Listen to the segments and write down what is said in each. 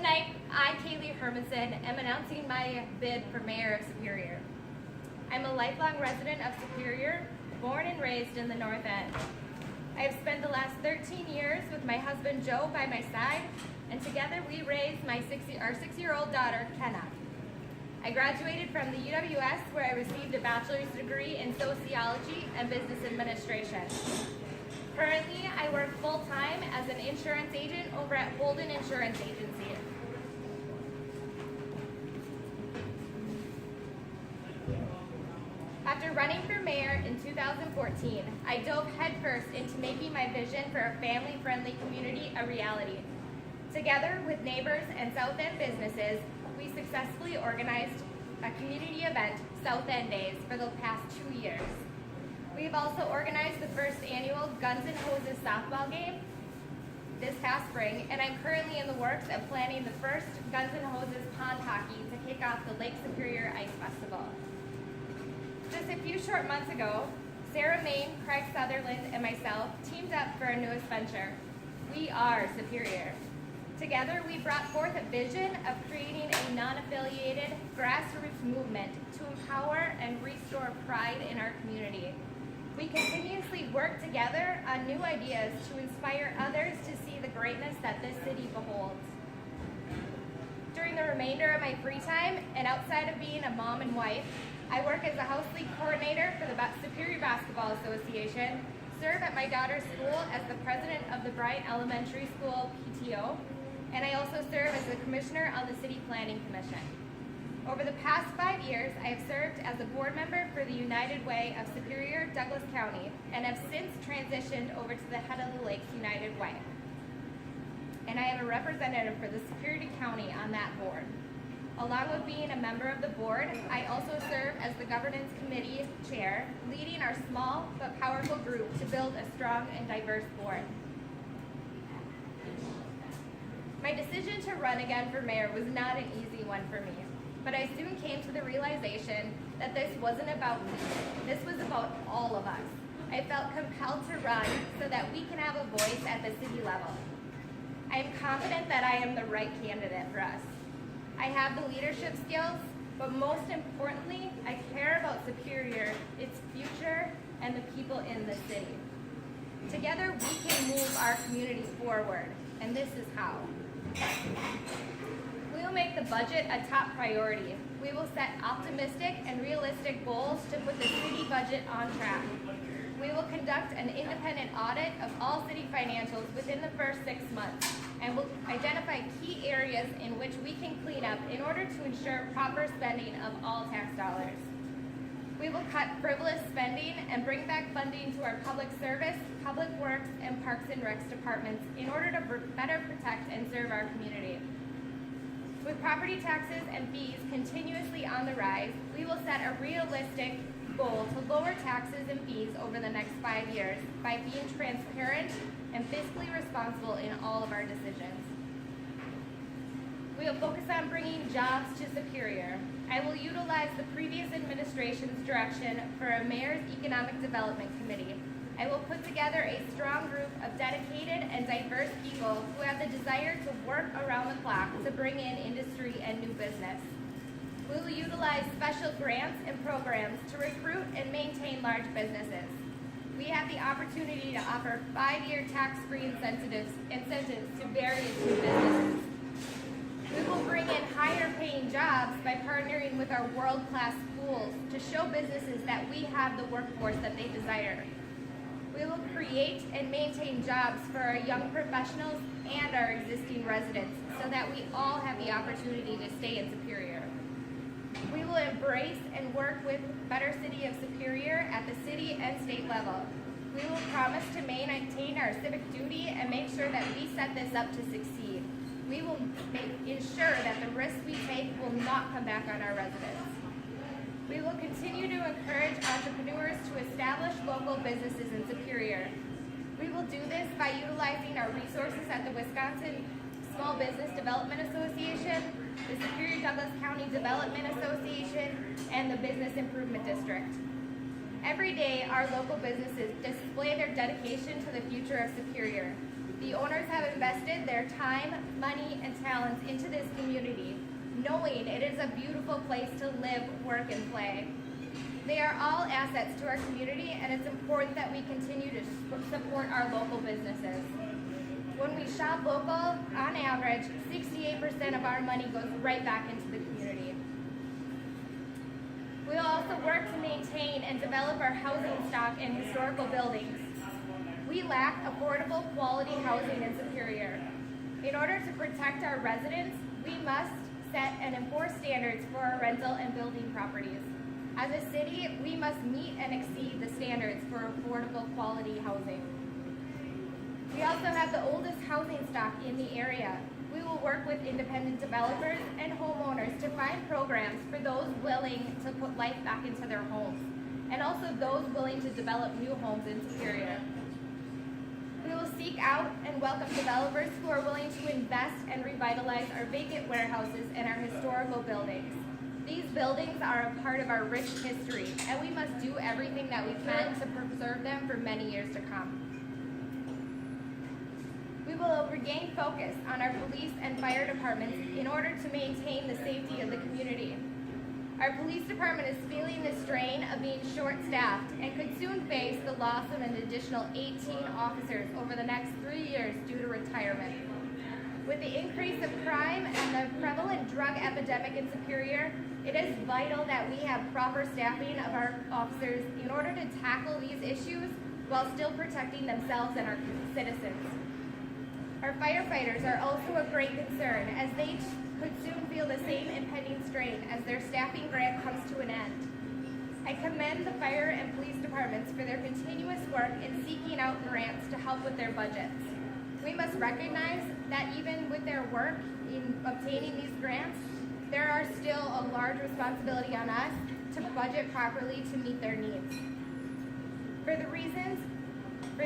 Tonight, I, Kalee Hermanson, am announcing my bid for Mayor of Superior. I'm a lifelong resident of Superior, born and raised in the North End. I have spent the last 13 years with my husband Joe by my side, and together we raised our 6-year-old daughter, Kenna. I graduated from the UWS, where I received a bachelor's degree in sociology and business administration. Currently, I work full-time as an insurance agent over at Holden Insurance Agency. After running for mayor in 2014, I dove headfirst into making my vision for a family-friendly community a reality. Together with neighbors and South End businesses, we successfully organized a community event, South End Days, for the past 2 years. We've also organized the first annual Guns N' Hoses softball game this past spring, and I'm currently in the works of planning the first Guns N' Hoses pond hockey to kick off the Lake Superior Ice Festival. Just a few short months ago, Sarah Main, Craig Sutherland, and myself teamed up for a newest venture. We are Superior. Together, we brought forth a vision of creating a non-affiliated grassroots movement to empower and restore pride in our community. We continuously work together on new ideas to inspire others to see the greatness that this city beholds. During the remainder of my free time, and outside of being a mom and wife, I work as a house league coordinator for the Superior Basketball Association, serve at my daughter's school as the president of the Bryant Elementary School PTO, and I also serve as the commissioner on the City Planning Commission. Over the past 5 years, I have served as a board member for the United Way of Superior Douglas County, and have since transitioned over to the Head of the Lakes United Way. And I am a representative for the Superior County on that board. Along with being a member of the board, I also serve as the governance committee chair, leading our small but powerful group to build a strong and diverse board. My decision to run again for mayor was not an easy one for me, but I soon came to the realization that this wasn't about me. This was about all of us. I felt compelled to run so that we can have a voice at the city level. I am confident that I am the right candidate for us. I have the leadership skills, but most importantly, I care about Superior, its future, and the people in the city. Together, we can move our community forward, and this is how. We will make the budget a top priority. We will set optimistic and realistic goals to put the city budget on track. We will conduct an independent audit of all city financials within the first 6 months, and will identify key areas in which we can clean up in order to ensure proper spending of all tax dollars. We will cut frivolous spending and bring back funding to our public service, public works, and parks and recs departments in order to better protect and serve our community. With property taxes and fees continuously on the rise, we will set a realistic goal to lower taxes and fees over the next 5 years by being transparent and fiscally responsible in all of our decisions. We will focus on bringing jobs to Superior. I will utilize the previous administration's direction for a mayor's economic development committee. I will put together a strong group of dedicated and diverse people who have the desire to work around the clock to bring in industry and new business. We will utilize special grants and programs to recruit and maintain large businesses. We have the opportunity to offer 5-year tax-free incentives to various new businesses. We will bring in higher-paying jobs by partnering with our world-class schools to show businesses that we have the workforce that they desire. We will create and maintain jobs for our young professionals and our existing residents so that we all have the opportunity to stay in Superior. We will embrace and work with Better City of Superior at the city and state level. We will promise to maintain our civic duty and make sure that we set this up to succeed. We will ensure that the risks we take will not come back on our residents. We will continue to encourage entrepreneurs to establish local businesses in Superior. We will do this by utilizing our resources at the Wisconsin Small Business Development Association, the Superior Douglas County Development Association, and the Business Improvement District. Every day, our local businesses display their dedication to the future of Superior. The owners have invested their time, money, and talents into this community, knowing it is a beautiful place to live, work, and play. They are all assets to our community, and it's important that we continue to support our local businesses. When we shop local, on average, 68% of our money goes right back into the community. We will also work to maintain and develop our housing stock in historical buildings. We lack affordable quality housing in Superior. In order to protect our residents, we must set and enforce standards for our rental and building properties. As a city, we must meet and exceed the standards for affordable quality housing. We also have the oldest housing stock in the area. We will work with independent developers and homeowners to find programs for those willing to put life back into their homes, and also those willing to develop new homes in Superior. We will seek out and welcome developers who are willing to invest and revitalize our vacant warehouses and our historical buildings. These buildings are a part of our rich history, and we must do everything that we can to preserve them for many years to come. We will regain focus on our police and fire departments in order to maintain the safety of the community. Our police department is feeling the strain of being short-staffed and could soon face the loss of an additional 18 officers over the next 3 years due to retirement. With the increase of crime and the prevalent drug epidemic in Superior, it is vital that we have proper staffing of our officers in order to tackle these issues while still protecting themselves and our citizens. Our firefighters are also a great concern, as they could soon feel the same impending strain as their staffing grant comes to an end. I commend the fire and police departments for their continuous work in seeking out grants to help with their budgets. We must recognize that even with their work in obtaining these grants, there are still a large responsibility on us to budget properly to meet their needs. For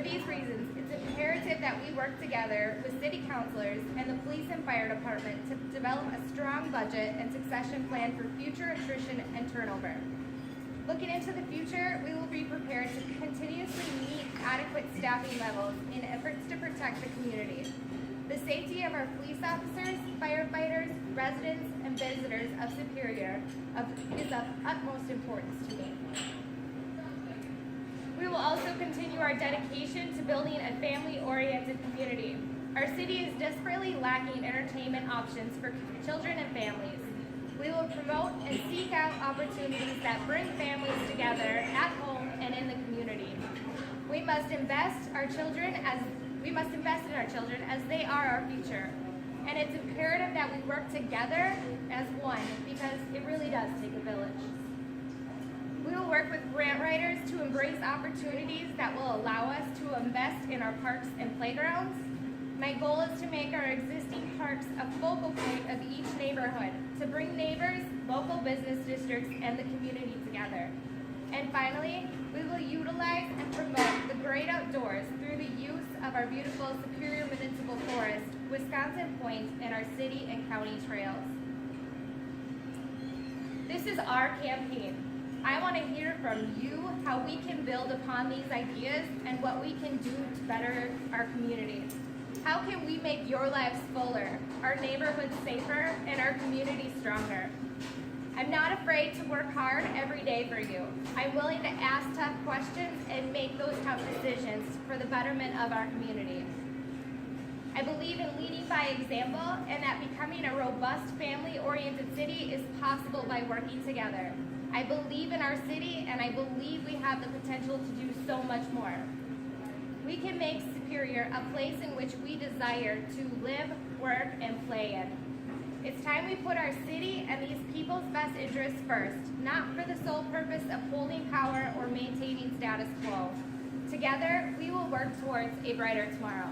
these reasons, it's imperative that we work together with city councilors and the police and fire department to develop a strong budget and succession plan for future attrition and turnover. Looking into the future, we will be prepared to continuously meet adequate staffing levels in efforts to protect the community. The safety of our police officers, firefighters, residents, and visitors of Superior is of utmost importance to me. We will also continue our dedication to building a family-oriented community. Our city is desperately lacking entertainment options for children and families. We will promote and seek out opportunities that bring families together at home and in the community. We must invest in our children as they are our future. And it's imperative that we work together as one, because it really does take a village. We will work with grant writers to embrace opportunities that will allow us to invest in our parks and playgrounds. My goal is to make our existing parks a focal point of each neighborhood, to bring neighbors, local business districts, and the community together. And finally, we will utilize and promote the great outdoors through the use of our beautiful Superior Municipal Forest, Wisconsin Point, and our city and county trails. This is our campaign. I want to hear from you how we can build upon these ideas and what we can do to better our community. How can we make your lives fuller, our neighborhoods safer, and our community stronger? I'm not afraid to work hard every day for you. I'm willing to ask tough questions and make those tough decisions for the betterment of our community. I believe in leading by example and that becoming a robust family-oriented city is possible by working together. I believe in our city, and I believe we have the potential to do so much more. We can make Superior a place in which we desire to live, work, and play in. It's time we put our city and these people's best interests first, not for the sole purpose of holding power or maintaining status quo. Together, we will work towards a brighter tomorrow.